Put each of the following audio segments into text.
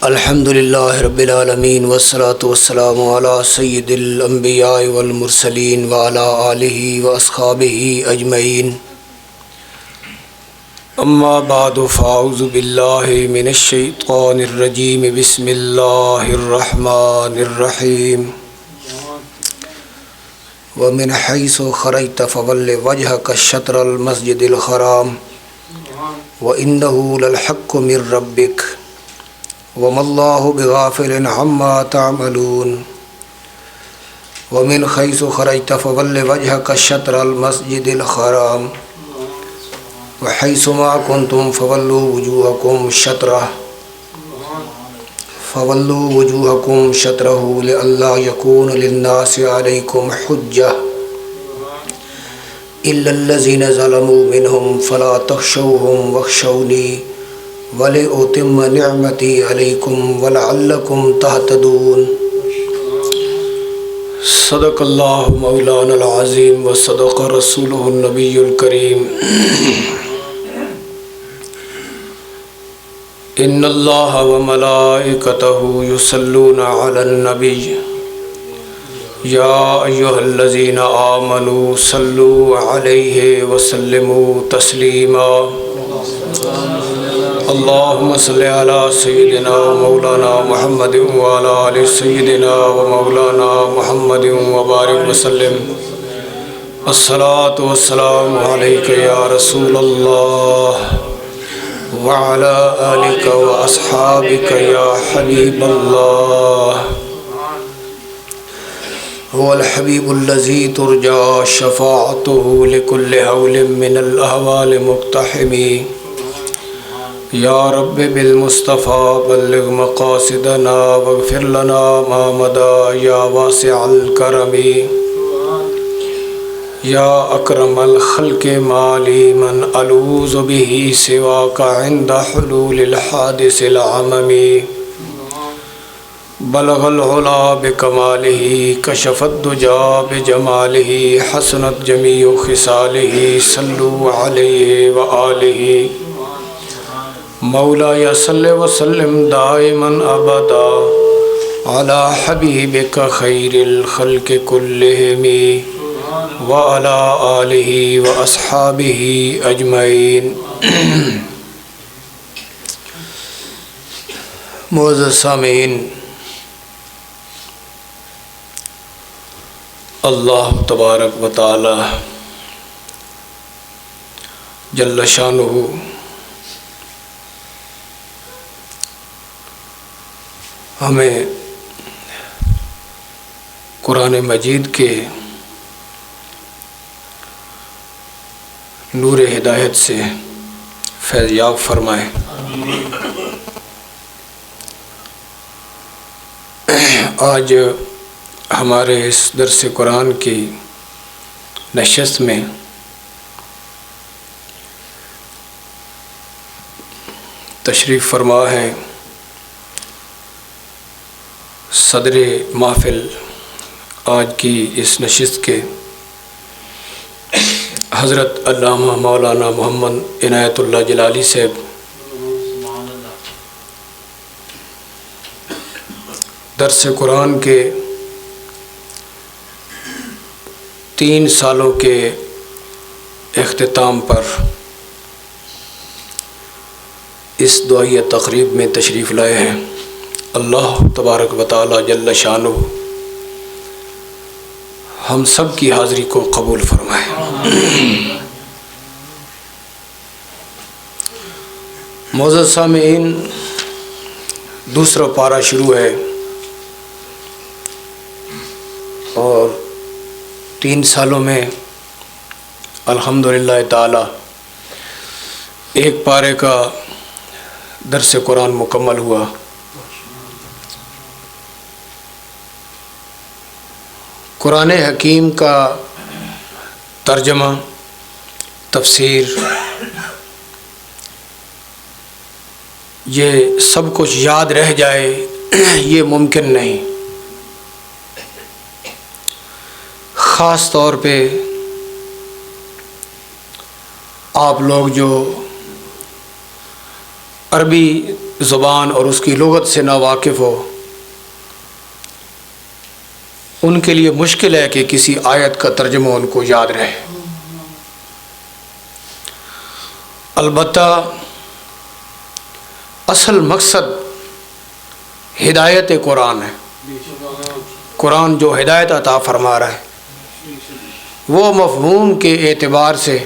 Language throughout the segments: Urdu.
الحمد للہ رب العالمین والصلاة والسلام علی سید الانبیاء والمرسلین وعلی آلہ واصحابہ اجمعین اما بعد فاعوذ باللہ من الشیطان الرجیم بسم اللہ الرحمن الرحیم ومن حیث خرجت فول وجهك شطر المسجد الحرام وإنه للحق من ربك وما الله بغافل عما تعملون ومن حيث خرجت فول وجهك شطر المسجد الحرام وحيث ما كنتم فولوا وجوهكم شطره لئلا يكون للناس عليكم حجة إلا الذين ظلموا منهم فلا تخشوهم واخشوني وَلِأُتِمَّ نِعْمَتِي عَلَيْكُمْ وَلَعَلَّكُمْ تَهْتَدُونَ صدق اللہ مولانا العظیم وصدق رسولہ النبی الکریم ان اللہ وملائکتہ یصلون علی النبی یا ایہا الذین آمنوا صلوا علیہ وسلموا تسلیما اللہم صلی علی سیدنا مولانا محمد وعلی آل سیدنا و مولانا محمد وبارک وسلم الصلاة والسلام علیک یا رسول اللہ وعلی آلک و اصحابک یا حبیب اللہ هو الحبیب الذی ترجى شفاعته لكل حول من الاحوال مقتحمی یا رب بالمصطفیٰ بلغ مقاصدنا واغفر لنا ما مدى یا واسع الکرم یا اکرم الخلق مالی من الوذ به سواک عند حلول الحادث العمم بلغ العلا بکمالہ کشف الدجا بجمالہ حسنت جمیع خصالہ صلوا علیہ وآلہ مولایا صلی وسلم دائما ابدا علی حبیبک خیر الخلق کلہم وعلی آلہ واصحابہ اجمعین معزز سامعین، اللہ تبارک و تعالی جل شانہ ہمیں قرآن مجید کے نور ہدایت سے فیض یاب فرمائے۔ آج ہمارے اس درس قرآن کی نشست میں تشریف فرما ہے صدر محفل آج کی اس نشست کے حضرت علامہ مولانا محمد عنایت اللہ جلالی صاحب، درس قرآن کے 3 سالوں کے اختتام پر اس دعائیہ تقریب میں تشریف لائے ہیں۔ اللہ تبارک و تعالی جل شانہ ہم سب کی حاضری کو قبول فرمائے۔ معزز سامعین، دوسرا پارہ شروع ہے اور 3 سالوں میں الحمدللہ تعالی ایک پارے کا درس قرآن مکمل ہوا۔ قرآن حکیم کا ترجمہ، تفسیر، یہ سب کچھ یاد رہ جائے یہ ممکن نہیں۔ خاص طور پہ آپ لوگ جو عربی زبان اور اس کی لغت سے ناواقف ہو، ان کے لیے مشکل ہے کہ کسی آیت کا ترجمہ ان کو یاد رہے۔ البتہ اصل مقصد ہدایت قرآن ہے۔ قرآن جو ہدایت عطا فرما رہا ہے، وہ مفہوم کے اعتبار سے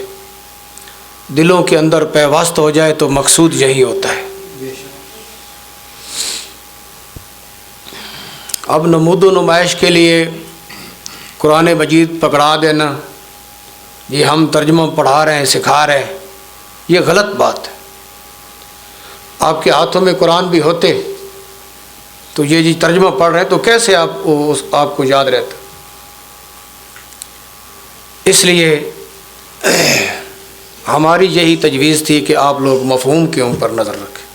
دلوں کے اندر پیوست ہو جائے تو مقصود یہی ہوتا ہے۔ اب نمود و نمائش کے لیے قرآن مجید پکڑا دینا، یہ ہم ترجمہ پڑھا رہے ہیں، سکھا رہے ہیں، یہ غلط بات ہے۔ آپ کے ہاتھوں میں قرآن بھی ہوتے تو یہ جی ترجمہ پڑھ رہے ہیں تو کیسے آپ کو یاد رہتا؟ اس لیے ہماری یہی تجویز تھی کہ آپ لوگ مفہوم کے اوپر نظر رکھیں،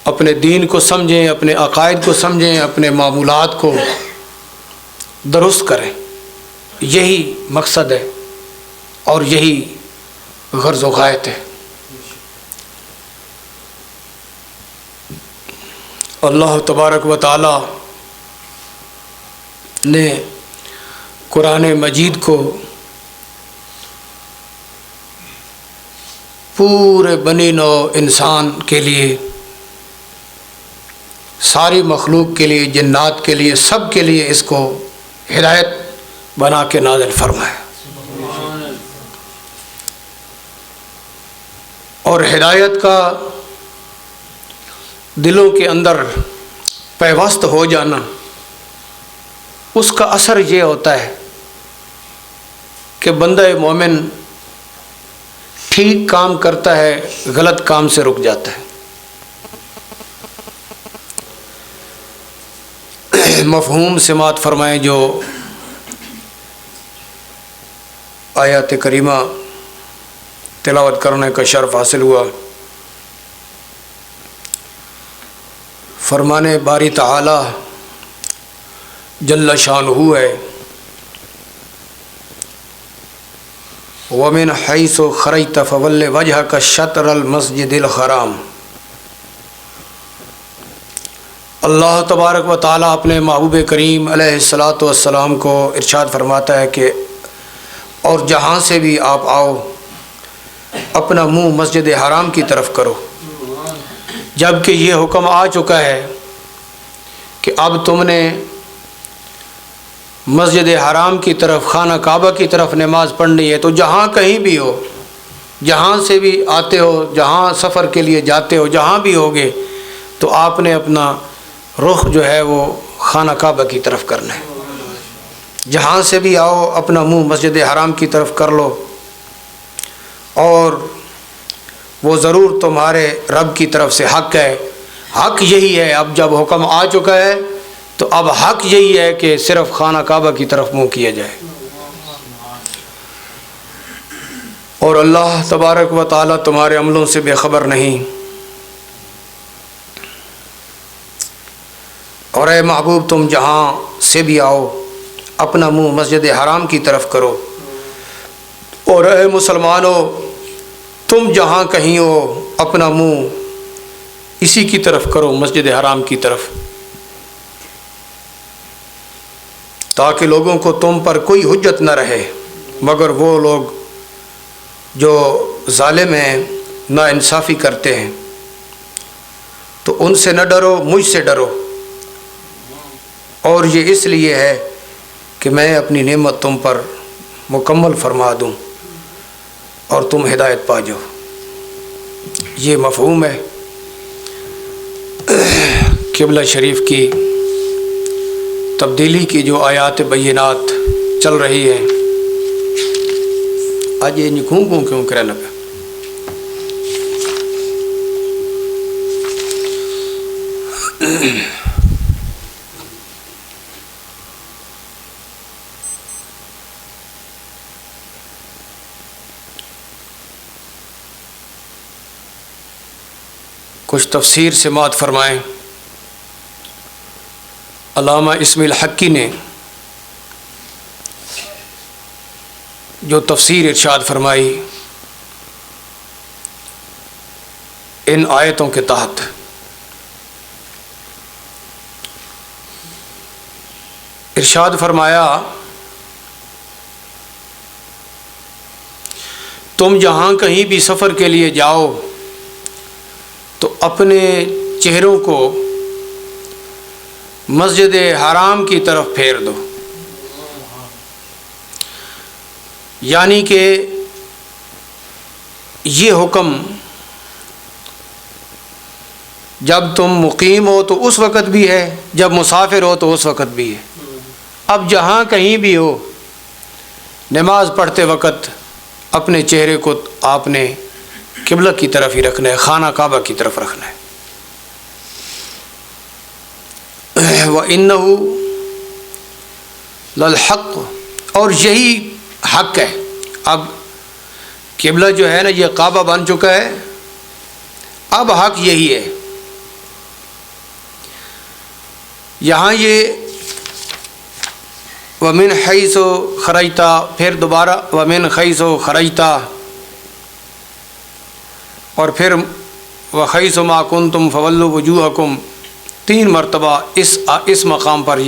اپنے دین کو سمجھیں، اپنے عقائد کو سمجھیں، اپنے معمولات کو درست کریں۔ یہی مقصد ہے اور یہی غرض و غایت ہے۔ اللہ تبارک و تعالی نے قرآن مجید کو پورے بنی نوع انسان کے لیے، ساری مخلوق کے لیے، جنات کے لیے، سب کے لیے اس کو ہدایت بنا کے نازل فرمایا۔ اور ہدایت کا دلوں کے اندر پیوست ہو جانا، اس کا اثر یہ ہوتا ہے کہ بندہ مومن ٹھیک کام کرتا ہے، غلط کام سے رک جاتا ہے۔ مفہوم سماعت فرمائیں جو آیات کریمہ تلاوت کرنے کا شرف حاصل ہوا۔ فرمانے باری تعالی جل شانہ ہے، وَمِنْ حَيْثُ خَرَجْتَ فَوَلِّ وَجْهَكَ شَطْرَ الْمَسْجِدِ الْحَرَامِ۔ اللہ تبارک و تعالیٰ اپنے محبوب کریم علیہ الصلاۃ والسلام کو ارشاد فرماتا ہے کہ اور جہاں سے بھی آپ آؤ اپنا منہ مسجد حرام کی طرف کرو، جب کہ یہ حکم آ چکا ہے کہ اب تم نے مسجد حرام کی طرف، خانہ کعبہ کی طرف نماز پڑھنی ہے، تو جہاں کہیں بھی ہو، جہاں سے بھی آتے ہو، جہاں سفر کے لیے جاتے ہو، جہاں بھی ہوگے تو آپ نے اپنا رخ جو ہے وہ خانہ کعبہ کی طرف کرنا ہے۔ جہاں سے بھی آؤ اپنا منہ مسجد حرام کی طرف کر لو، اور وہ ضرور تمہارے رب کی طرف سے حق ہے۔ حق یہی ہے، اب جب حکم آ چکا ہے تو اب حق یہی ہے کہ صرف خانہ کعبہ کی طرف منہ کیا جائے۔ اور اللہ تبارک و تعالیٰ تمہارے عملوں سے بے خبر نہیں۔ اور اے محبوب تم جہاں سے بھی آؤ اپنا منہ مسجد حرام کی طرف کرو، اور اے مسلمانوں تم جہاں کہیں ہو اپنا منہ اسی کی طرف کرو، مسجد حرام کی طرف، تاکہ لوگوں کو تم پر کوئی حجت نہ رہے مگر وہ لوگ جو ظالم ہیں، ناانصافی کرتے ہیں۔ تو ان سے نہ ڈرو، مجھ سے ڈرو، اور یہ اس لیے ہے کہ میں اپنی نعمت تم پر مکمل فرما دوں اور تم ہدایت پا جاؤ۔ یہ مفہوم ہے قبلہ شریف کی تبدیلی کی جو آیات بینات چل رہی ہیں۔ آج یہ نکھوں کیوں کرے لگا؟ کچھ تفسیر سماعت فرمائیں۔ علامہ اسماعیل حقی نے جو تفسیر ارشاد فرمائی ان آیتوں کے تحت۔ ارشاد فرمایا تم جہاں کہیں بھی سفر کے لیے جاؤ تو اپنے چہروں کو مسجد حرام کی طرف پھیر دو، یعنی کہ یہ حکم جب تم مقیم ہو تو اس وقت بھی ہے، جب مسافر ہو تو اس وقت بھی ہے۔ اب جہاں کہیں بھی ہو نماز پڑھتے وقت اپنے چہرے کو آپ نے قبلہ کی طرف ہی رکھنا ہے، خانہ کعبہ کی طرف رکھنا ہے۔ وَإِنَّهُ لَلْحَقُّ، اور یہی حق ہے۔ اب قبلہ جو ہے نا یہ کعبہ بن چکا ہے، اب حق یہی ہے۔ یہاں یہ وَمِنْ حَيْثُ خَرَجْتَ، پھر دوبارہ وَمِنْ حَيْثُ خَرَجْتَ، اور پھر وَحَيْثُ مَا كُنْتُمْ فَوَلُّوا وُجُوهَكُمْ، 3 مرتبہ اس مقام پر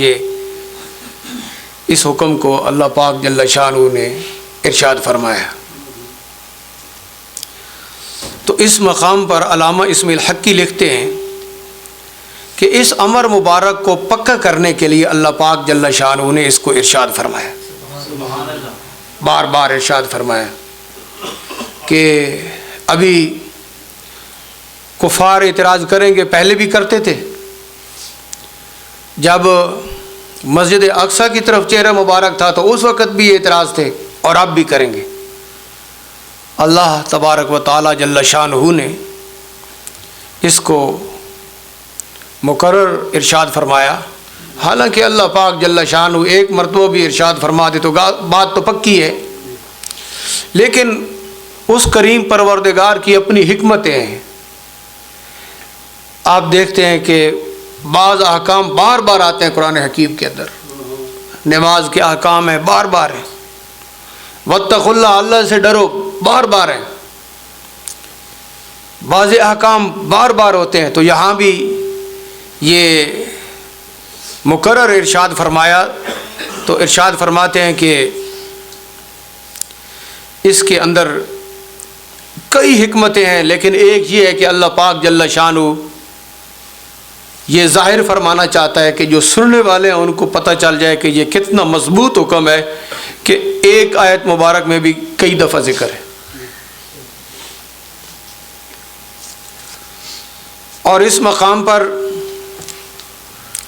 اس حکم کو اللہ پاک جل شانہ نے ارشاد فرمایا۔ تو اس مقام پر علامہ اسماعیل حقی لکھتے ہیں کہ اس امر مبارک کو پکا کرنے کے لیے اللہ پاک جل شانہ نے اس کو ارشاد فرمایا، بار بار ارشاد فرمایا کہ ابھی کفار اعتراض کریں گے، پہلے بھی کرتے تھے، جب مسجد اقصیٰ کی طرف چہرہ مبارک تھا تو اس وقت بھی اعتراض تھے، اور اب بھی کریں گے۔ اللہ تبارک و تعالی جل شانہ نے اس کو مقرر ارشاد فرمایا۔ حالانکہ اللہ پاک جل شانہ ایک مرتبہ بھی ارشاد فرما دے تو بات تو پکی ہے، لیکن اس کریم پروردگار کی اپنی حکمتیں ہیں۔ آپ دیکھتے ہیں کہ بعض احکام بار بار آتے ہیں قرآن حکیم کے اندر، نماز کے احکام ہیں، بار بار ہیں، واتقوا اللہ، اللہ سے ڈرو، بار بار ہیں، بعض احکام بار بار ہوتے ہیں۔ تو یہاں بھی یہ مقرر ارشاد فرمایا، تو ارشاد فرماتے ہیں کہ اس کے اندر کئی حکمتیں ہیں، لیکن ایک یہ ہے کہ اللہ پاک جل شانہ یہ ظاہر فرمانا چاہتا ہے کہ جو سننے والے ہیں ان کو پتہ چل جائے کہ یہ کتنا مضبوط حکم ہے کہ ایک آیت مبارک میں بھی کئی دفعہ ذکر ہے۔ اور اس مقام پر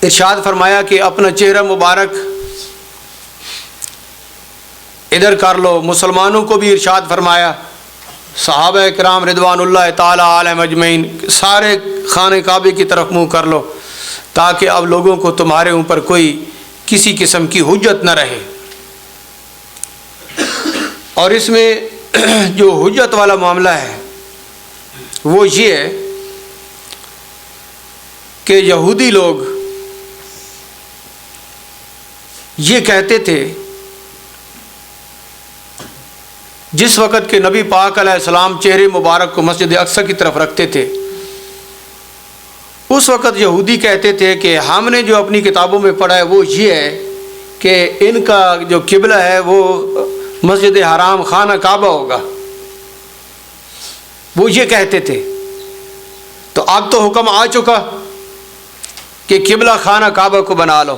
ارشاد فرمایا کہ اپنا چہرہ مبارک ادھر کر لو۔ مسلمانوں کو بھی ارشاد فرمایا، صحابہ کرام رضوان اللہ تعالی علیہم اجمعین، سارے خانہ کعبے کی طرف منہ کر لو، تاکہ اب لوگوں کو تمہارے اوپر کوئی کسی قسم کی حجت نہ رہے۔ اور اس میں جو حجت والا معاملہ ہے وہ یہ ہے کہ یہودی لوگ یہ کہتے تھے جس وقت کہ نبی پاک علیہ السلام چہرے مبارک کو مسجد اقصیٰ کی طرف رکھتے تھے، اس وقت یہودی کہتے تھے کہ ہم نے جو اپنی کتابوں میں پڑھا ہے وہ یہ ہے کہ ان کا جو قبلہ ہے وہ مسجد حرام خانہ کعبہ ہوگا، وہ یہ کہتے تھے۔ تو اب تو حکم آ چکا کہ قبلہ خانہ کعبہ کو بنا لو،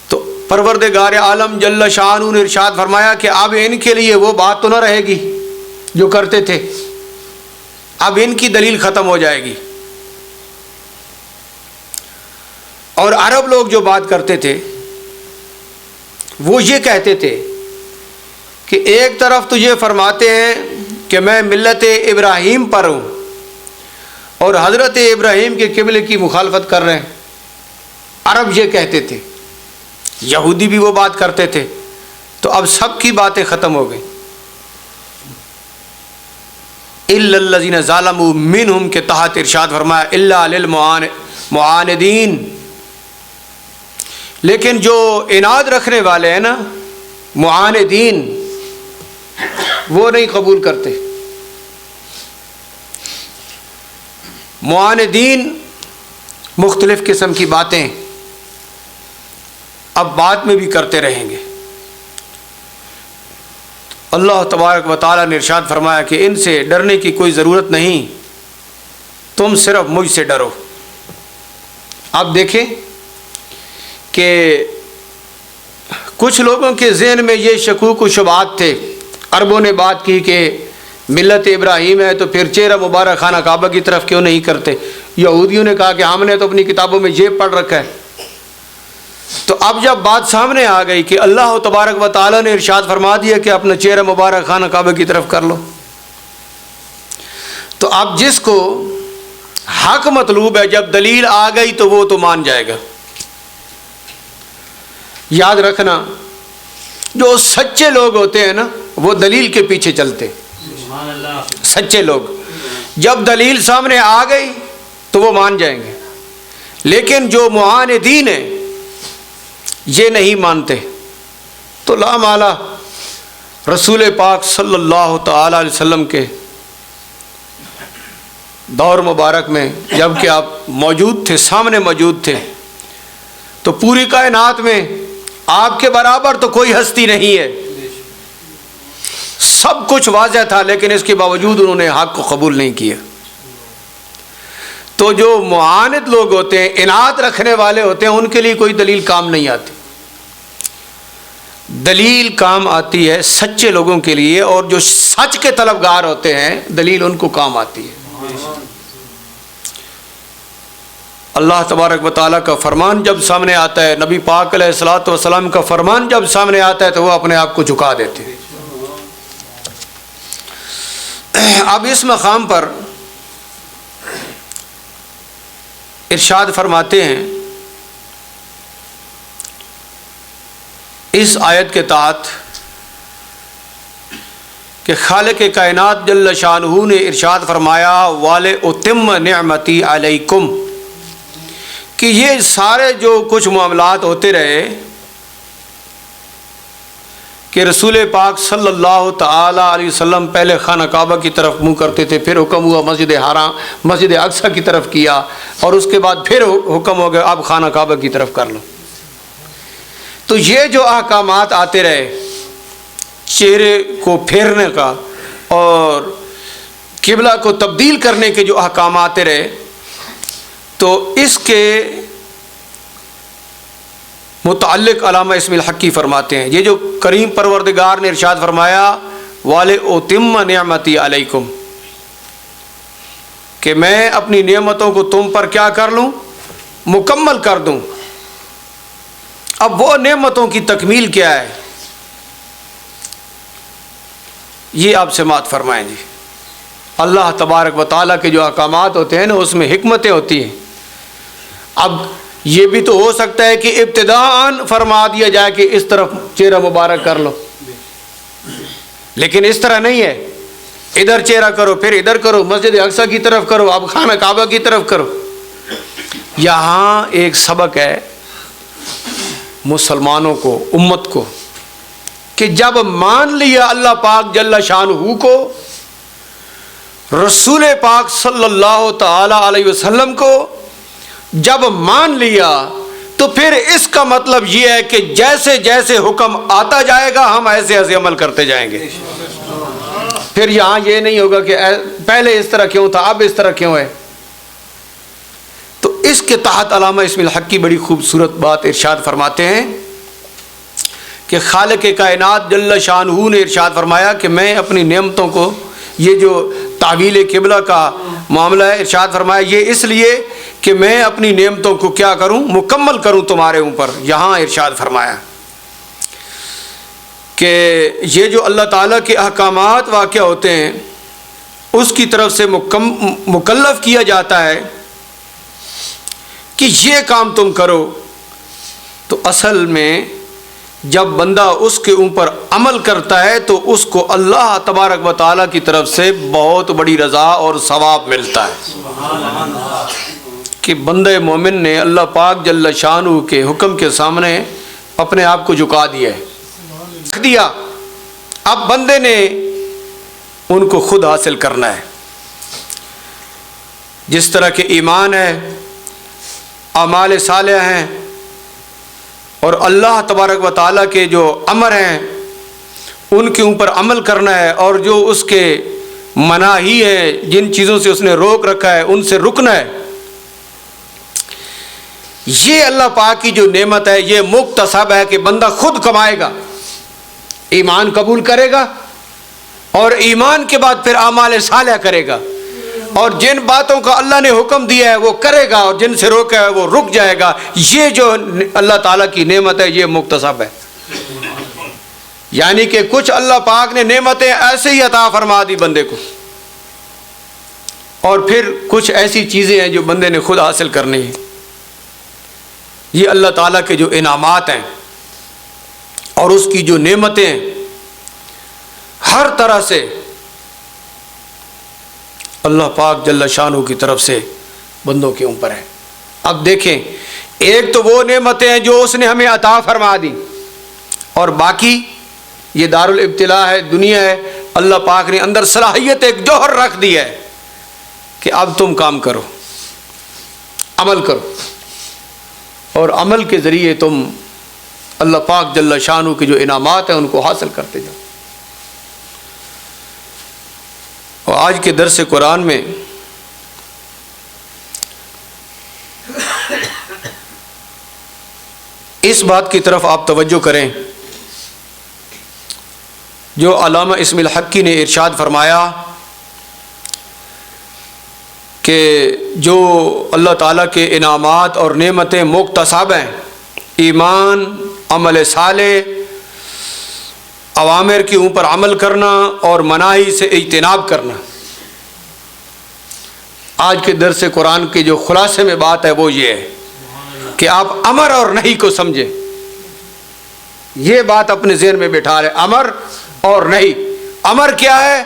تو پروردگار عالم جل شانہ نے ارشاد فرمایا کہ اب ان کے لیے وہ بات تو نہ رہے گی جو کرتے تھے، اب ان کی دلیل ختم ہو جائے گی۔ اور عرب لوگ جو بات کرتے تھے وہ یہ کہتے تھے کہ ایک طرف تو یہ فرماتے ہیں کہ میں ملت ابراہیم پر ہوں، اور حضرت ابراہیم کے قبلے کی مخالفت کر رہے ہیں، عرب یہ کہتے تھے، یہودی بھی وہ بات کرتے تھے۔ تو اب سب کی باتیں ختم ہو گئیں، الا الذین ظلموا منہم کے تحت ارشاد فرمایا الا للمعاندین، لیکن جو عناد رکھنے والے ہیں نا، معاندین، وہ نہیں قبول کرتے۔ معاندین مختلف قسم کی باتیں اب بعد میں بھی کرتے رہیں گے۔ اللہ تبارک و تعالیٰ نے ارشاد فرمایا کہ ان سے ڈرنے کی کوئی ضرورت نہیں، تم صرف مجھ سے ڈرو۔ آپ دیکھیں کہ کچھ لوگوں کے ذہن میں یہ شکوک و شبہات تھے۔ عربوں نے بات کی کہ ملت ابراہیم ہے تو پھر چہرہ مبارک خانہ کعبہ کی طرف کیوں نہیں کرتے؟ یہودیوں نے کہا کہ ہم نے تو اپنی کتابوں میں یہ پڑھ رکھا ہے۔ تو اب جب بات سامنے آ گئی کہ اللہ تبارک و تعالیٰ نے ارشاد فرما دیا کہ اپنا چہرہ مبارک خانہ کعبہ کی طرف کر لو، تو اب جس کو حق مطلوب ہے جب دلیل آ گئی تو وہ تو مان جائے گا۔ یاد رکھنا جو سچے لوگ ہوتے ہیں نا وہ دلیل کے پیچھے چلتے، سچے لوگ جب دلیل سامنے آ گئی تو وہ مان جائیں گے، لیکن جو معاندین ہیں یہ نہیں مانتے۔ تو لا مالا رسول پاک صلی اللہ تعالی علیہ وسلم کے دور مبارک میں جب کہ آپ موجود تھے، سامنے موجود تھے، تو پوری کائنات میں آپ کے برابر تو کوئی ہستی نہیں ہے، سب کچھ واضح تھا، لیکن اس کے باوجود انہوں نے حق کو قبول نہیں کیا۔ تو جو معاند لوگ ہوتے ہیں، اناد رکھنے والے ہوتے ہیں، ان کے لیے کوئی دلیل کام نہیں آتی۔ دلیل کام آتی ہے سچے لوگوں کے لیے، اور جو سچ کے طلبگار ہوتے ہیں دلیل ان کو کام آتی ہے۔ اللہ تبارک و تعالیٰ کا فرمان جب سامنے آتا ہے، نبی پاک علیہ الصلوۃ والسلام کا فرمان جب سامنے آتا ہے تو وہ اپنے آپ کو جھکا دیتے ہیں۔ اب اس مقام پر ارشاد فرماتے ہیں اس آیت کے تحت کہ خالق کائنات جل شانہ نے ارشاد فرمایا وَلِأُتِمَّ نِعْمَتِي عَلَيْكُمْ، کہ یہ سارے جو کچھ معاملات ہوتے رہے کہ رسول پاک صلی اللہ تعالی علیہ وسلم پہلے خانہ کعبہ کی طرف منہ کرتے تھے، پھر حکم ہوا مسجد حرام مسجد اقصیٰ کی طرف کیا، اور اس کے بعد پھر حکم ہو گیا اب خانہ کعبہ کی طرف کر لو۔ تو یہ جو احکامات آتے رہے چہرے کو پھیرنے کا اور قبلہ کو تبدیل کرنے کے جو احکام آتے رہے، تو اس کے متعلق علامہ اسم الحقی فرماتے ہیں یہ جو کریم پروردگار نے ارشاد فرمایا وَلِأُتِمَّ نِعْمَتِي عَلَيْكُمْ، کہ میں اپنی نعمتوں کو تم پر کیا کر لوں؟ مکمل کر دوں۔ اب وہ نعمتوں کی تکمیل کیا ہے یہ آپ سماعت فرمائیں جی۔ اللہ تبارک و تعالیٰ کے جو احکامات ہوتے ہیں نا اس میں حکمتیں ہوتی ہیں۔ اب یہ بھی تو ہو سکتا ہے کہ ابتداءً فرما دیا جائے کہ اس طرف چہرہ مبارک کر لو، لیکن اس طرح نہیں ہے ادھر چہرہ کرو پھر ادھر کرو، مسجد اقصیٰ کی طرف کرو، اب خانہ کعبہ کی طرف کرو۔ یہاں ایک سبق ہے مسلمانوں کو، امت کو، کہ جب مان لیا اللہ پاک جل شانہ کو، رسول پاک صلی اللہ تعالی علیہ وسلم کو جب مان لیا تو پھر اس کا مطلب یہ ہے کہ جیسے جیسے حکم آتا جائے گا ہم ایسے ایسے عمل کرتے جائیں گے۔ پھر یہاں یہ نہیں ہوگا کہ پہلے اس طرح کیوں تھا اب اس طرح کیوں ہے۔ تو اس کے تحت علامہ اسم الحقی بڑی خوبصورت بات ارشاد فرماتے ہیں کہ خالق کائنات جل شانہ نے ارشاد فرمایا کہ میں اپنی نعمتوں کو، یہ جو تعویل قبلہ کا معاملہ ہے، ارشاد فرمایا یہ اس لیے کہ میں اپنی نعمتوں کو کیا کروں؟ مکمل کروں تمہارے اوپر۔ یہاں ارشاد فرمایا کہ یہ جو اللہ تعالیٰ کے احکامات واقع ہوتے ہیں اس کی طرف سے مکلف کیا جاتا ہے کہ یہ کام تم کرو، تو اصل میں جب بندہ اس کے اوپر عمل کرتا ہے تو اس کو اللہ تبارک و تعالیٰ کی طرف سے بہت بڑی رضا اور ثواب ملتا ہے کہ بندہ مومن نے اللہ پاک جل شانہ کے حکم کے سامنے اپنے آپ کو جھکا دیا، اب بندے نے ان کو خود حاصل کرنا ہے۔ جس طرح کے ایمان ہے، اعمال صالح ہیں، اور اللہ تبارک و تعالیٰ کے جو امر ہیں ان کے اوپر عمل کرنا ہے، اور جو اس کے مناہی ہیں، جن چیزوں سے اس نے روک رکھا ہے ان سے رکنا ہے. یہ اللہ پاک کی جو نعمت ہے یہ مکتسب ہے کہ بندہ خود کمائے گا، ایمان قبول کرے گا اور ایمان کے بعد پھر اعمال صالح کرے گا، اور جن باتوں کا اللہ نے حکم دیا ہے وہ کرے گا، اور جن سے روکا ہے وہ رک جائے گا. یہ جو اللہ تعالیٰ کی نعمت ہے یہ مکتسب ہے. یعنی کہ کچھ اللہ پاک نے نعمتیں ایسے ہی عطا فرما دی بندے کو، اور پھر کچھ ایسی چیزیں ہیں جو بندے نے خود حاصل کرنی ہیں. یہ اللہ تعالیٰ کے جو انعامات ہیں اور اس کی جو نعمتیں ہیں ہر طرح سے اللہ پاک جل شانہ کی طرف سے بندوں کے اوپر ہے. اب دیکھیں، ایک تو وہ نعمتیں ہیں جو اس نے ہمیں عطا فرما دی، اور باقی یہ دار الابتلاء ہے، دنیا ہے، اللہ پاک نے اندر صلاحیت ایک جوہر رکھ دی ہے کہ اب تم کام کرو، عمل کرو، اور عمل کے ذریعے تم اللہ پاک جل شانہ کے جو انعامات ہیں ان کو حاصل کرتے جاؤ. اور آج کے درس قرآن میں اس بات کی طرف آپ توجہ کریں جو علامہ اسم الحقی نے ارشاد فرمایا کہ جو اللہ تعالیٰ کے انعامات اور نعمتیں مکتسب ہیں، ایمان، عمل صالح، اوامر کے اوپر عمل کرنا اور مناہی سے اجتناب کرنا. آج کے درس قرآن کے جو خلاصے میں بات ہے وہ یہ ہے کہ آپ امر اور نہیں کو سمجھیں. یہ بات اپنے ذہن میں بٹھا لیں، امر اور نہیں. امر کیا ہے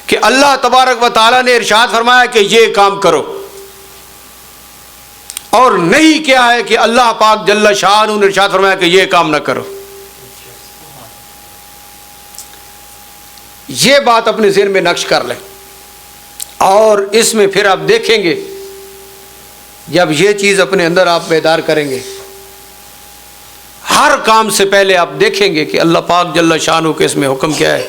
کہ اللہ تبارک و تعالیٰ نے ارشاد فرمایا کہ یہ کام کرو، اور نہیں کیا ہے کہ اللہ پاک جل شانہ نے ارشاد فرمایا کہ یہ کام نہ کرو. یہ بات اپنے ذہن میں نقش کر لیں، اور اس میں پھر آپ دیکھیں گے جب یہ چیز اپنے اندر آپ بیدار کریں گے، ہر کام سے پہلے آپ دیکھیں گے کہ اللہ پاک جل شانہ کے اس میں حکم کیا ہے،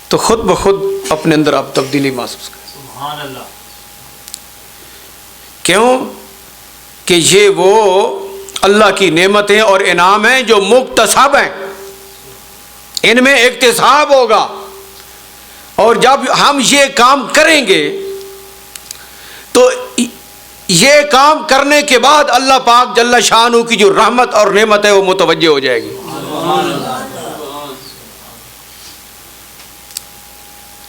تو خود بخود اپنے اندر آپ تبدیلی محسوس کریں. سبحان اللہ. کیوں کہ یہ وہ اللہ کی نعمتیں اور انعام ہیں جو مکتسب ہیں، ان میں اکتساب ہوگا، اور جب ہم یہ کام کریں گے تو یہ کام کرنے کے بعد اللہ پاک جل شانہ کی جو رحمت اور نعمت ہے وہ متوجہ ہو جائے گی.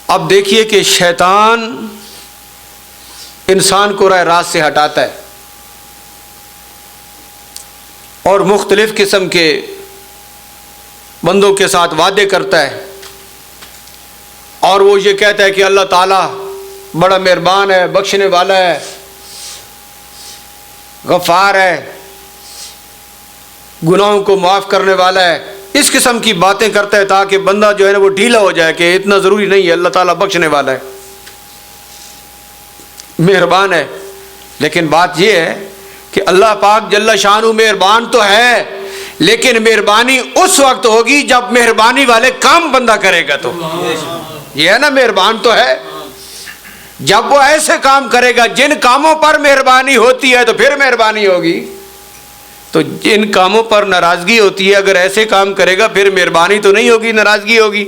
اب دیکھیے کہ شیطان انسان کو راہ راست سے ہٹاتا ہے اور مختلف قسم کے بندوں کے ساتھ وعدے کرتا ہے، اور وہ یہ کہتا ہے کہ اللہ تعالیٰ بڑا مہربان ہے، بخشنے والا ہے، غفار ہے، گناہوں کو معاف کرنے والا ہے. اس قسم کی باتیں کرتا ہے تاکہ بندہ جو ہے نا وہ ڈھیلا ہو جائے کہ اتنا ضروری نہیں ہے، اللہ تعالیٰ بخشنے والا ہے، مہربان ہے. لیکن بات یہ ہے کہ اللہ پاک جل شانہ مہربان تو ہے، لیکن مہربانی اس وقت ہوگی جب مہربانی والے کام بندہ کرے گا. تو یہ ہے نا، مہربان تو ہے جب وہ ایسے کام کرے گا جن کاموں پر مہربانی ہوتی ہے تو پھر مہربانی ہوگی. تو جن کاموں پر ناراضگی ہوتی ہے اگر ایسے کام کرے گا پھر مہربانی تو نہیں ہوگی، ناراضگی ہوگی.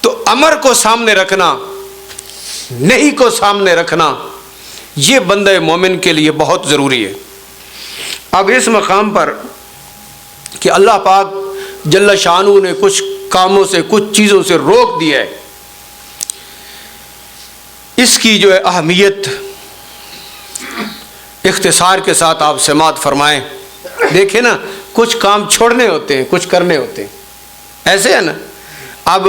تو امر کو سامنے رکھنا، نہیں کو سامنے رکھنا، یہ بندہ مومن کے لیے بہت ضروری ہے. اب اس مقام پر کہ اللہ پاک جل شانہ نے کچھ کاموں سے، کچھ چیزوں سے روک دیا ہے، اس کی جو ہے اہمیت اختصار کے ساتھ آپ سماعت فرمائیں. دیکھیں نا، کچھ کام چھوڑنے ہوتے ہیں، کچھ کرنے ہوتے ہیں، ایسے ہے نا. اب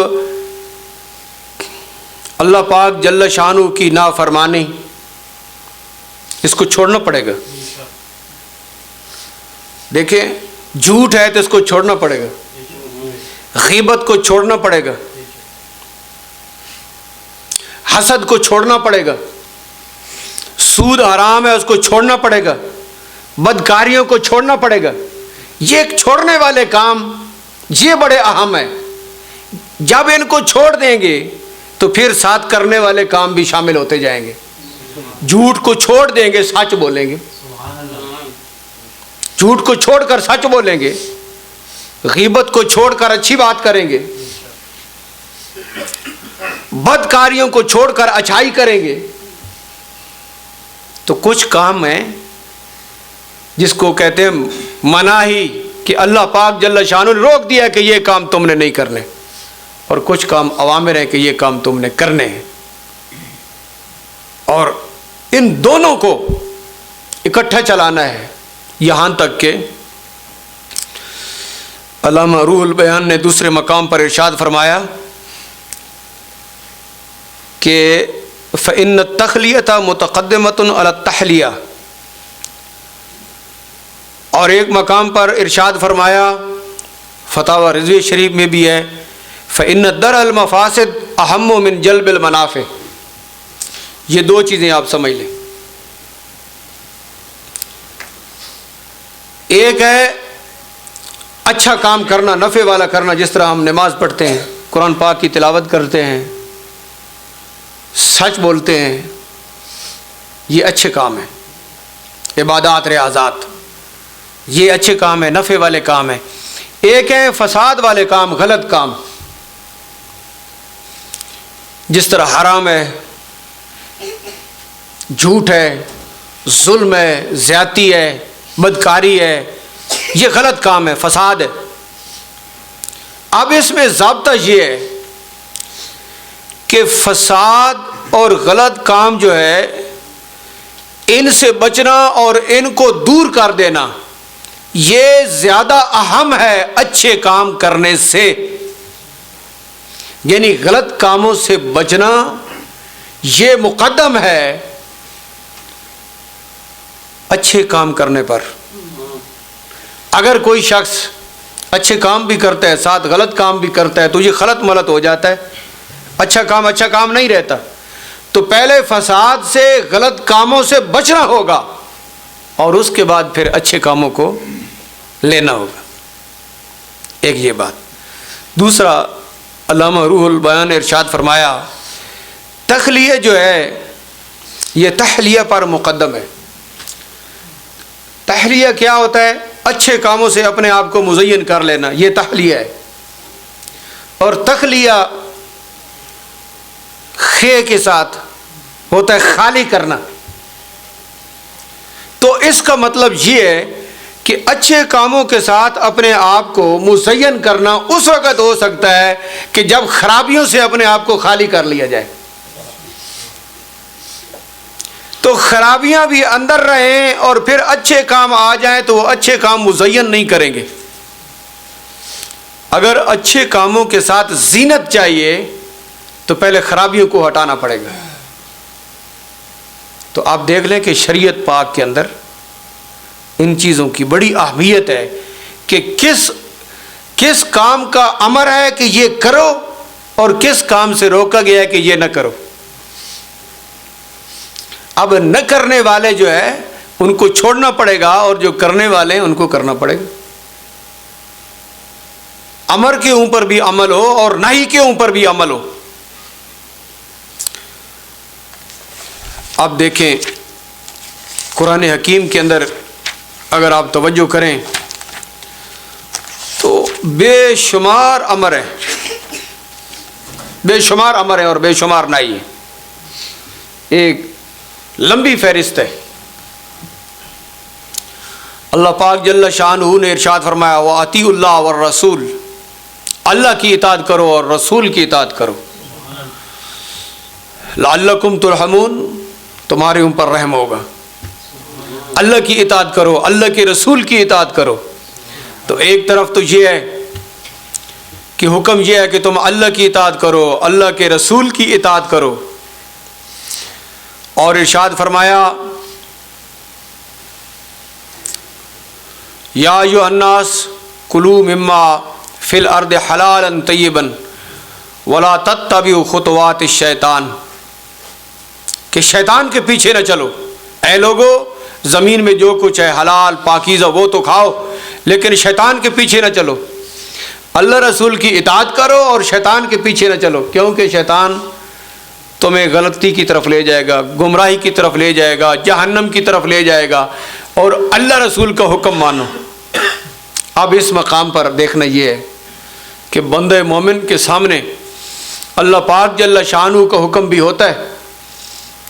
اللہ پاک جل شانہ کی نافرمانی، اس کو چھوڑنا پڑے گا. دیکھیں، جھوٹ ہے تو اس کو چھوڑنا پڑے گا، غیبت کو چھوڑنا پڑے گا، حسد کو چھوڑنا پڑے گا، سود حرام ہے اس کو چھوڑنا پڑے گا، بدکاریوں کو چھوڑنا پڑے گا. یہ چھوڑنے والے کام یہ بڑے اہم ہیں. جب ان کو چھوڑ دیں گے تو پھر ساتھ کرنے والے کام بھی شامل ہوتے جائیں گے. جھوٹ کو چھوڑ دیں گے، سچ بولیں گے. جھوٹ کو چھوڑ کر سچ بولیں گے، غیبت کو چھوڑ کر اچھی بات کریں گے، بدکاریوں کو چھوڑ کر اچھائی کریں گے. تو کچھ کام ہیں جس کو کہتے ہیں مناہی، کہ اللہ پاک جل شانہ نے روک دیا کہ یہ کام تم نے نہیں کرنے، اور کچھ کام اوامر ہیں کہ یہ کام تم نے کرنے ہیں. اور ان دونوں کو اکٹھا چلانا ہے، یہاں تک کہ علامہ روح البیان نے دوسرے مقام پر ارشاد فرمایا کہ فإن التخلیۃ متقدمۃ علی التحلیہ، اور ایک مقام پر ارشاد فرمایا فتاوی رضویہ شریف میں بھی ہے فإن درء المفاسد اہم من جلب المنافع. یہ دو چیزیں آپ سمجھ لیں. ایک ہے اچھا کام کرنا، نفع والا کرنا، جس طرح ہم نماز پڑھتے ہیں، قرآن پاک کی تلاوت کرتے ہیں، سچ بولتے ہیں، یہ اچھے کام ہیں. عبادات ریاضات یہ اچھے کام ہیں، نفع والے کام ہیں. ایک ہے فساد والے کام، غلط کام، جس طرح حرام ہے، جھوٹ ہے، ظلم ہے، زیادتی ہے، بدکاری ہے، یہ غلط کام ہے، فساد ہے. اب اس میں ضابطہ یہ ہے کہ فساد اور غلط کام جو ہے ان سے بچنا اور ان کو دور کر دینا یہ زیادہ اہم ہے اچھے کام کرنے سے. یعنی غلط کاموں سے بچنا یہ مقدم ہے اچھے کام کرنے پر. اگر کوئی شخص اچھے کام بھی کرتا ہے ساتھ غلط کام بھی کرتا ہے تو یہ خلط ملط ہو جاتا ہے، اچھا کام نہیں رہتا. تو پہلے فساد سے، غلط کاموں سے بچنا ہوگا اور اس کے بعد پھر اچھے کاموں کو لینا ہوگا. ایک یہ بات. دوسرا علامہ روح البیان نے ارشاد فرمایا تخلیہ جو ہے یہ تحلیہ پر مقدم ہے. تحلیہ کیا ہوتا ہے؟ اچھے کاموں سے اپنے آپ کو مزین کر لینا، یہ تحلیہ ہے. اور تخلیہ خے کے ساتھ ہوتا ہے خالی کرنا. تو اس کا مطلب یہ ہے کہ اچھے کاموں کے ساتھ اپنے آپ کو مزین کرنا اس وقت ہو سکتا ہے کہ جب خرابیوں سے اپنے آپ کو خالی کر لیا جائے. تو خرابیاں بھی اندر رہیں اور پھر اچھے کام آ جائیں تو وہ اچھے کام مزین نہیں کریں گے. اگر اچھے کاموں کے ساتھ زینت چاہیے تو پہلے خرابیوں کو ہٹانا پڑے گا. تو آپ دیکھ لیں کہ شریعت پاک کے اندر ان چیزوں کی بڑی اہمیت ہے کہ کس کام کا امر ہے کہ یہ کرو اور کس کام سے روکا گیا ہے کہ یہ نہ کرو. اب نہ کرنے والے جو ہے ان کو چھوڑنا پڑے گا اور جو کرنے والے ہیں ان کو کرنا پڑے گا. امر کے اوپر بھی عمل ہو اور نہی کے اوپر بھی عمل ہو. آپ دیکھیں قرآن حکیم کے اندر اگر آپ توجہ کریں تو بے شمار امر ہے، بے شمار امر ہے اور بے شمار نہی ہے. ایک لمبی فہرست ہے. اللہ پاک جل شانہ نے ارشاد فرمایا وَأَطِیعُوا اللَّهَ وَالرَّسُولَ، اللہ کی اطاعت کرو اور رسول کی اطاعت کرو. لعلکم ترحمون، تمہارے اوپر رحم ہوگا. اللہ کی اطاعت کرو، اللہ کے رسول کی اطاعت کرو. تو ایک طرف تو یہ ہے کہ حکم یہ ہے کہ تم اللہ کی اطاعت کرو، اللہ کے رسول کی اطاعت کرو. اور ارشاد فرمایا یا ایھا الناس کلوا مما فی الارض حلالا طیبا ولا تتبعوا خطوات الشیطان کہ شیطان کے پیچھے نہ چلو. اے لوگو زمین میں جو کچھ ہے حلال پاکیزہ وہ تو کھاؤ، لیکن شیطان کے پیچھے نہ چلو. اللہ رسول کی اطاعت کرو اور شیطان کے پیچھے نہ چلو، کیونکہ شیطان تمہیں غلطی کی طرف لے جائے گا، گمراہی کی طرف لے جائے گا، جہنم کی طرف لے جائے گا. اور اللہ رسول کا حکم مانو. اب اس مقام پر دیکھنا یہ ہے کہ بندہ مومن کے سامنے اللہ پاک جل شانہ کا حکم بھی ہوتا ہے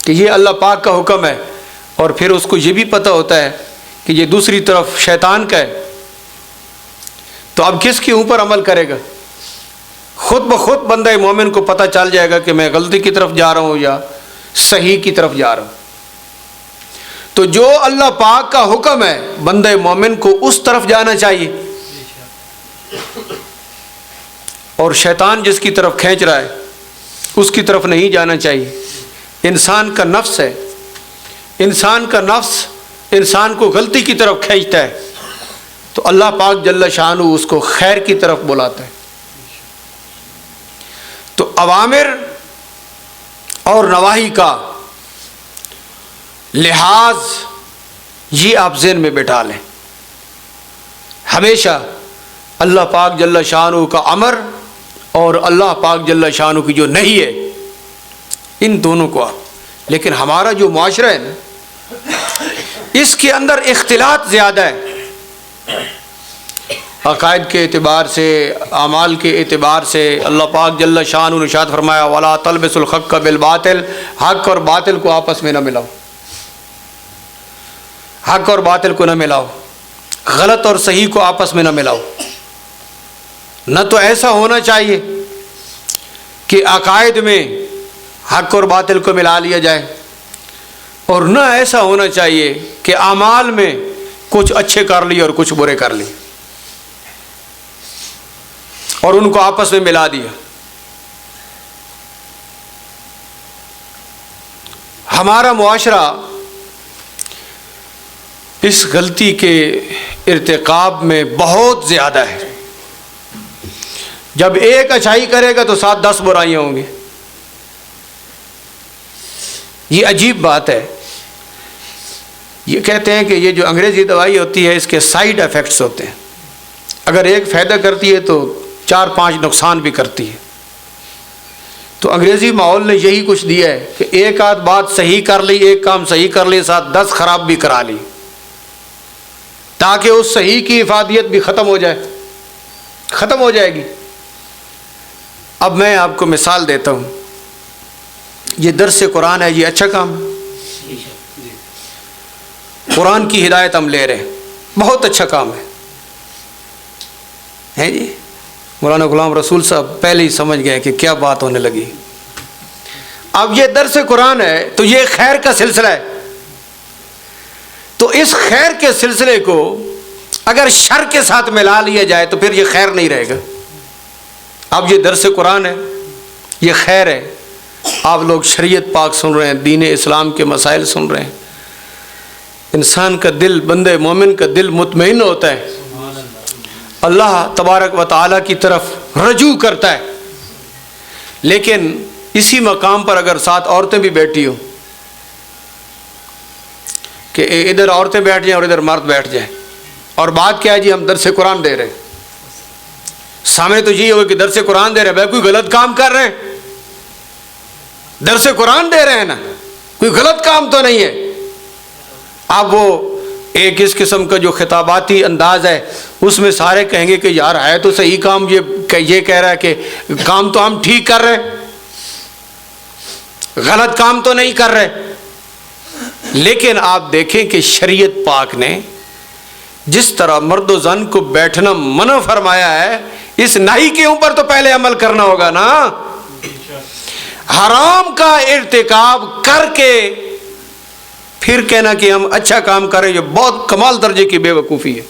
کہ یہ اللہ پاک کا حکم ہے، اور پھر اس کو یہ بھی پتہ ہوتا ہے کہ یہ دوسری طرف شیطان کا ہے. تو اب کس کے اوپر عمل کرے گا؟ خود بخود بندہ مومن کو پتہ چل جائے گا کہ میں غلطی کی طرف جا رہا ہوں یا صحیح کی طرف جا رہا ہوں. تو جو اللہ پاک کا حکم ہے بندہ مومن کو اس طرف جانا چاہیے، اور شیطان جس کی طرف کھینچ رہا ہے اس کی طرف نہیں جانا چاہیے. انسان کا نفس ہے، انسان کا نفس انسان کو غلطی کی طرف کھینچتا ہے، تو اللہ پاک جل شانہ اس کو خیر کی طرف بلاتا ہے. تو اوامر اور نواہی کا لحاظ یہ آپ ذہن میں بٹھا لیں. ہمیشہ اللہ پاک جل شانہ کا امر اور اللہ پاک جل شانہ کی جو نہیں ہے ان دونوں کو آپ. لیکن ہمارا جو معاشرہ ہے نا اس کے اندر اختلاط زیادہ ہے، عقائد کے اعتبار سے، اعمال کے اعتبار سے. اللہ پاک جل شانہ نے ارشاد فرمایا وَلَا تَلْبِسُوا الْحَقَّ بِالْبَاطِلِ، حق اور باطل کو آپس میں نہ ملاؤ، حق اور باطل کو نہ ملاؤ، غلط اور صحیح کو آپس میں نہ ملاؤ. نہ تو ایسا ہونا چاہیے کہ عقائد میں حق اور باطل کو ملا لیا جائے، اور نہ ایسا ہونا چاہیے کہ اعمال میں کچھ اچھے کر لیے اور کچھ برے کر لیے اور ان کو آپس میں ملا دیا. ہمارا معاشرہ اس غلطی کے ارتکاب میں بہت زیادہ ہے. جب ایک اچھائی کرے گا تو ساتھ 10 برائیاں ہوں گی. یہ عجیب بات ہے. یہ کہتے ہیں کہ یہ جو انگریزی دوائی ہوتی ہے اس کے سائیڈ ایفیکٹس ہوتے ہیں، اگر ایک فائدہ کرتی ہے تو 4-5 نقصان بھی کرتی ہے. تو انگریزی ماحول نے یہی کچھ دیا ہے کہ ایک آدھ بات صحیح کر لی، ایک کام صحیح کر لی، ساتھ 10 خراب بھی کرا لی، تاکہ اس صحیح کی افادیت بھی ختم ہو جائے، ختم ہو جائے گی. اب میں آپ کو مثال دیتا ہوں. یہ درس قرآن ہے، یہ اچھا کام ہے. قرآن کی ہدایت ہم لے رہے ہیں، بہت اچھا کام ہے جی. مولانا غلام رسول صاحب پہلے ہی سمجھ گئے کہ کیا بات ہونے لگی. اب یہ درس قرآن ہے تو یہ خیر کا سلسلہ ہے، تو اس خیر کے سلسلے کو اگر شر کے ساتھ ملا لیا جائے تو پھر یہ خیر نہیں رہے گا. اب یہ درس قرآن ہے، یہ خیر ہے. آپ لوگ شریعت پاک سن رہے ہیں، دین اسلام کے مسائل سن رہے ہیں. انسان کا دل، بندے مومن کا دل مطمئن ہوتا ہے، اللہ تبارک و تعالیٰ کی طرف رجوع کرتا ہے. لیکن اسی مقام پر اگر ساتھ عورتیں بھی بیٹھی ہوں کہ ادھر عورتیں بیٹھ جائیں اور ادھر مرد بیٹھ جائیں، اور بات کیا ہے جی ہم درس قرآن دے رہے ہیں، سامنے تو یہی ہوگا کہ درس قرآن دے رہے ہیں، بھائی کوئی غلط کام کر رہے ہیں؟ درس قرآن دے رہے ہیں نا، کوئی غلط کام تو نہیں ہے. اب وہ ایک اس قسم کا جو خطاباتی انداز ہے اس میں سارے کہیں گے کہ یار ہے تو صحیح کام، یہ کہہ رہا ہے کہ کام تو ہم ٹھیک کر رہے ہیں، غلط کام تو نہیں کر رہے. لیکن آپ دیکھیں کہ شریعت پاک نے جس طرح مرد و زن کو بیٹھنا منع فرمایا ہے، اس نہیں کے اوپر تو پہلے عمل کرنا ہوگا نا. حرام کا ارتکاب کر کے پھر کہنا کہ ہم اچھا کام کریں، یہ بہت کمال درجے کی بے وقوفی ہے.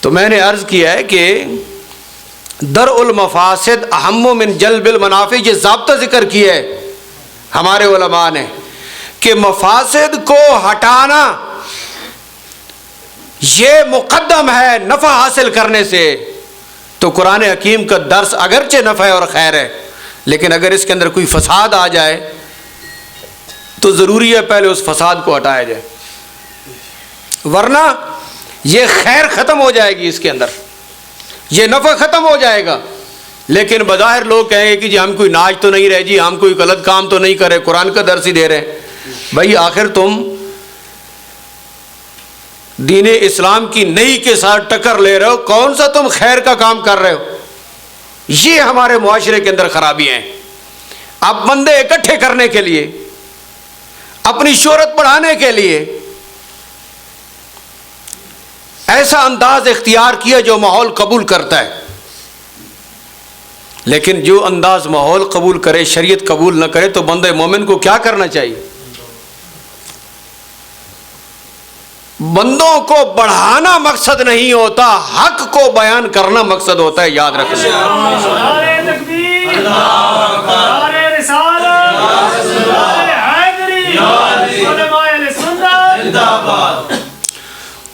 تو میں نے عرض کیا ہے کہ درء المفاسد اہم من جلب المنافع، یہ ضابطہ ذکر کیا ہے ہمارے علماء نے کہ مفاسد کو ہٹانا یہ مقدم ہے نفع حاصل کرنے سے. تو قرآن حکیم کا درس اگرچہ نفع اور خیر ہے، لیکن اگر اس کے اندر کوئی فساد آ جائے تو ضروری ہے پہلے اس فساد کو ہٹایا جائے، ورنہ یہ خیر ختم ہو جائے گی، اس کے اندر یہ نفع ختم ہو جائے گا۔ لیکن بظاہر لوگ کہیں گے کہ جی ہم کوئی ناچ تو نہیں رہے، جی ہم کوئی غلط کام تو نہیں کرے، قرآن کا درس ہی دے رہے ہیں۔ بھائی آخر تم دین اسلام کی نئی کے ساتھ ٹکر لے رہے ہو، کون سا تم خیر کا کام کر رہے ہو؟ یہ ہمارے معاشرے کے اندر خرابیاں ہیں۔ اب بندے اکٹھے کرنے کے لیے، اپنی شہرت بڑھانے کے لیے ایسا انداز اختیار کیا جو ماحول قبول کرتا ہے، لیکن جو انداز ماحول قبول کرے شریعت قبول نہ کرے تو بندے مومن کو کیا کرنا چاہیے؟ بندوں کو بڑھانا مقصد نہیں ہوتا، حق کو بیان کرنا مقصد ہوتا ہے، یاد رکھنا۔ نعرہ تکبیر، نعرہ رسالت، نعرہ حیدری، علماء اہل سنت۔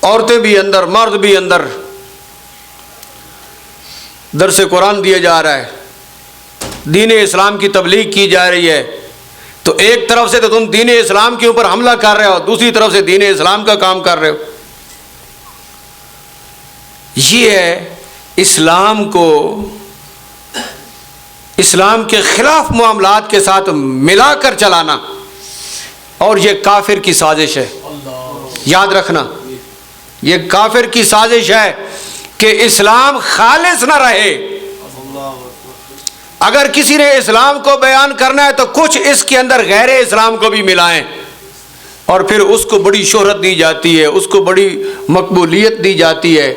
عورتیں بھی اندر، مرد بھی اندر، درس قرآن دیا جا رہا ہے، دین اسلام کی تبلیغ کی جا رہی ہے، تو ایک طرف سے تو تم دین اسلام کے اوپر حملہ کر رہے ہو، دوسری طرف سے دین اسلام کا کام کر رہے ہو۔ یہ ہے اسلام کو اسلام کے خلاف معاملات کے ساتھ ملا کر چلانا، اور یہ کافر کی سازش ہے، یاد رکھنا۔ یہ کافر کی سازش ہے کہ اسلام خالص نہ رہے۔ اگر کسی نے اسلام کو بیان کرنا ہے تو کچھ اس کے اندر غیر اسلام کو بھی ملائیں، اور پھر اس کو بڑی شہرت دی جاتی ہے، اس کو بڑی مقبولیت دی جاتی ہے،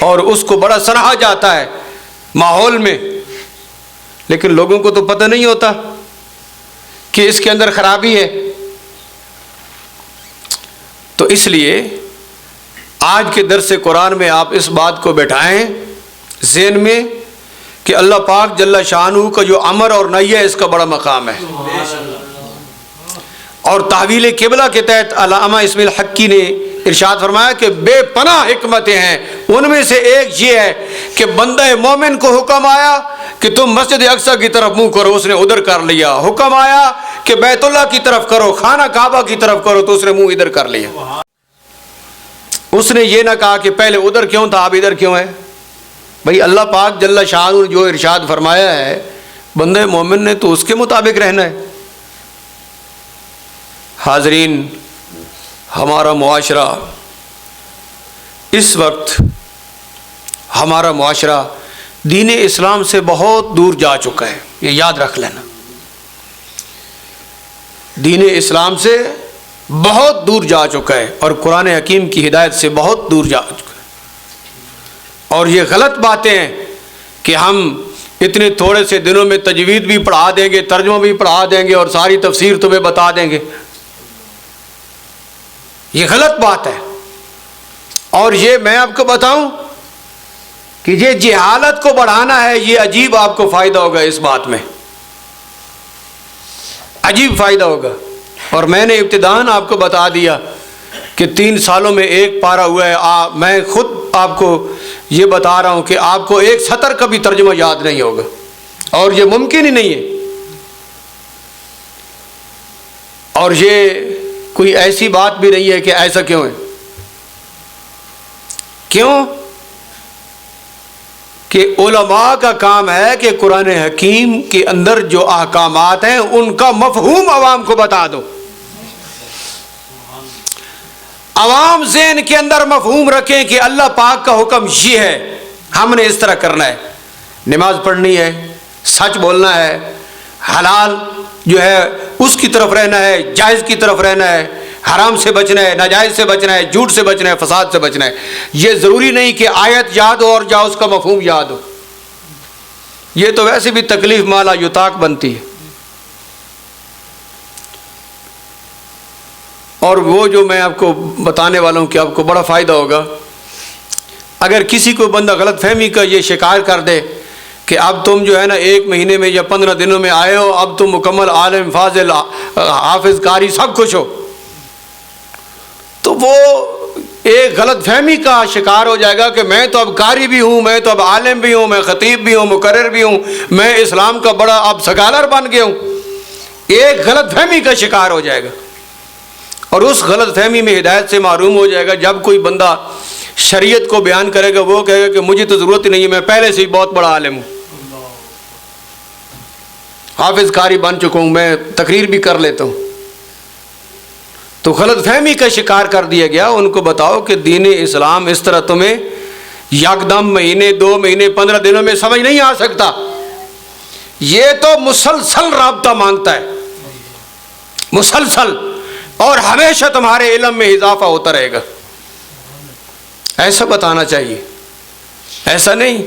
اور اس کو بڑا سراہا جاتا ہے ماحول میں، لیکن لوگوں کو تو پتہ نہیں ہوتا کہ اس کے اندر خرابی ہے۔ تو اس لیے آج کے درس قرآن میں آپ اس بات کو بٹھائیں ذہن میں کہ اللہ پاک جل شانہ کا جو امر اور نہی ہے اس کا بڑا مقام ہے۔ اور تحویل قبلہ کے تحت علامہ اسماعیل حقی نے ارشاد فرمایا کہ بے پناہ حکمتیں ہیں، ان میں سے ایک یہ ہے کہ بندہ مومن کو حکم آیا کہ تم مسجد اقصی کی طرف منہ کرو، اس نے ادھر کر لیا۔ حکم آیا کہ بیت اللہ کی طرف کرو، خانہ کعبہ کی طرف کرو، تو اس نے منہ ادھر کر لیا۔ اس نے یہ نہ کہا کہ پہلے ادھر کیوں تھا اب ادھر کیوں ہے۔ بھئی اللہ پاک جل شانہ نے جو ارشاد فرمایا ہے بندے مومن نے تو اس کے مطابق رہنا ہے۔ حاضرین، ہمارا معاشرہ اس وقت، ہمارا معاشرہ دین اسلام سے بہت دور جا چکا ہے، یہ یاد رکھ لینا۔ دین اسلام سے بہت دور جا چکا ہے، اور قرآن حکیم کی ہدایت سے بہت دور جا چکا ہے۔ اور یہ غلط باتیں ہیں کہ ہم اتنے تھوڑے سے دنوں میں تجوید بھی پڑھا دیں گے، ترجمہ بھی پڑھا دیں گے، اور ساری تفسیر تمہیں بتا دیں گے۔ یہ غلط بات ہے۔ اور یہ میں آپ کو بتاؤں کہ یہ جہالت کو بڑھانا ہے، یہ عجیب آپ کو فائدہ ہوگا اس بات میں، عجیب فائدہ ہوگا۔ اور میں نے ابتداً آپ کو بتا دیا کہ 3 سالوں میں ایک پارہ ہوا ہے۔ میں خود آپ کو یہ بتا رہا ہوں کہ آپ کو ایک سطر کا بھی ترجمہ یاد نہیں ہوگا، اور یہ ممکن ہی نہیں ہے۔ اور یہ کوئی ایسی بات بھی نہیں ہے کہ ایسا کیوں ہے، کیوں کہ علماء کا کام ہے کہ قرآن حکیم کے اندر جو احکامات ہیں ان کا مفہوم عوام کو بتا دو۔ عوام ذہن کے اندر مفہوم رکھیں کہ اللہ پاک کا حکم یہ ہے، ہم نے اس طرح کرنا ہے، نماز پڑھنی ہے، سچ بولنا ہے، حلال جو ہے اس کی طرف رہنا ہے، جائز کی طرف رہنا ہے، حرام سے بچنا ہے، ناجائز سے بچنا ہے، جھوٹ سے بچنا ہے، فساد سے بچنا ہے۔ یہ ضروری نہیں کہ آیت یاد ہو اور جاؤ اس کا مفہوم یاد ہو، یہ تو ویسے بھی تکلیف مالا یطاق بنتی ہے۔ اور وہ جو میں آپ کو بتانے والا ہوں کہ آپ کو بڑا فائدہ ہوگا، اگر کسی کو بندہ غلط فہمی کا یہ شکار کر دے کہ اب تم جو ہے نا 1 مہینے میں یا 15 دنوں میں آئے ہو، اب تم مکمل عالم، فاضل، حافظ، قاری سب کچھ ہو، تو وہ ایک غلط فہمی کا شکار ہو جائے گا کہ میں تو اب قاری بھی ہوں، میں تو اب عالم بھی ہوں، میں خطیب بھی ہوں، مقرر بھی ہوں، میں اسلام کا بڑا اب سکالر بن گیا ہوں، ایک غلط فہمی کا شکار ہو جائے گا، اور اس غلط فہمی میں ہدایت سے محروم ہو جائے گا۔ جب کوئی بندہ شریعت کو بیان کرے گا وہ کہے گا کہ مجھے تو ضرورت ہی نہیں ہے، میں پہلے سے ہی بہت بڑا عالم ہوں، حافظ قاری بن چکا ہوں، میں تقریر بھی کر لیتا ہوں۔ تو غلط فہمی کا شکار کر دیا گیا۔ ان کو بتاؤ کہ دین اسلام اس طرح تمہیں یکدم مہینے 2 مہینے 15 دنوں میں سمجھ نہیں آ سکتا، یہ تو مسلسل رابطہ مانگتا ہے، مسلسل، اور ہمیشہ تمہارے علم میں اضافہ ہوتا رہے گا، ایسا بتانا چاہیے۔ ایسا نہیں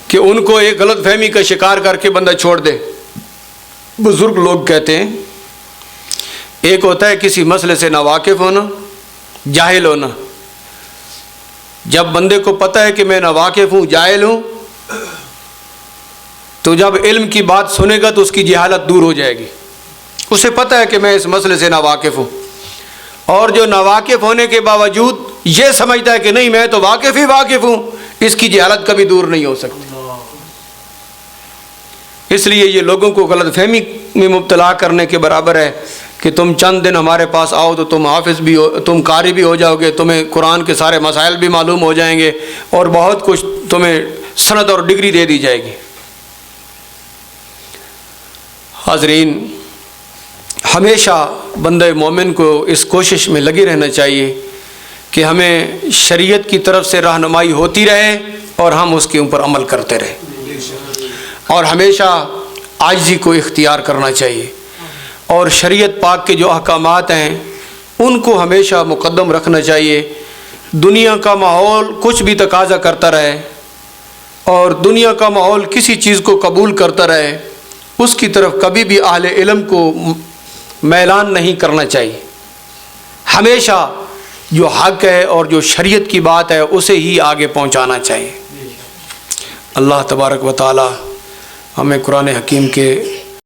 کہ ان کو ایک غلط فہمی کا شکار کر کے بندہ چھوڑ دے۔ بزرگ لوگ کہتے ہیں ایک ہوتا ہے کسی مسئلے سے ناواقف ہونا، جاہل ہونا۔ جب بندے کو پتہ ہے کہ میں ناواقف ہوں، جاہل ہوں، تو جب علم کی بات سنے گا تو اس کی جہالت دور ہو جائے گی، اسے پتہ ہے کہ میں اس مسئلے سے ناواقف ہوں۔ اور جو ناواقف ہونے کے باوجود یہ سمجھتا ہے کہ نہیں میں تو واقف ہی واقف ہوں، اس کی جہالت کبھی دور نہیں ہو سکتی۔ اس لیے یہ لوگوں کو غلط فہمی میں مبتلا کرنے کے برابر ہے کہ تم چند دن ہمارے پاس آؤ تو تم حافظ بھی ہو، تم قاری بھی ہو جاؤ گے، تمہیں قرآن کے سارے مسائل بھی معلوم ہو جائیں گے، اور بہت کچھ تمہیں سند اور ڈگری دے دی جائے گی۔ حاضرین، ہمیشہ بندہ مومن کو اس کوشش میں لگے رہنا چاہیے کہ ہمیں شریعت کی طرف سے رہنمائی ہوتی رہے اور ہم اس کے اوپر عمل کرتے رہیں، اور ہمیشہ عاجزی کو اختیار کرنا چاہیے، اور شریعت پاک کے جو احکامات ہیں ان کو ہمیشہ مقدم رکھنا چاہیے۔ دنیا کا ماحول کچھ بھی تقاضا کرتا رہے اور دنیا کا ماحول کسی چیز کو قبول کرتا رہے، اس کی طرف کبھی بھی اہل علم کو میلان نہیں کرنا چاہیے۔ ہمیشہ جو حق ہے اور جو شریعت کی بات ہے اسے ہی آگے پہنچانا چاہیے۔ اللہ تبارک و تعالی ہمیں قرآن حکیم کے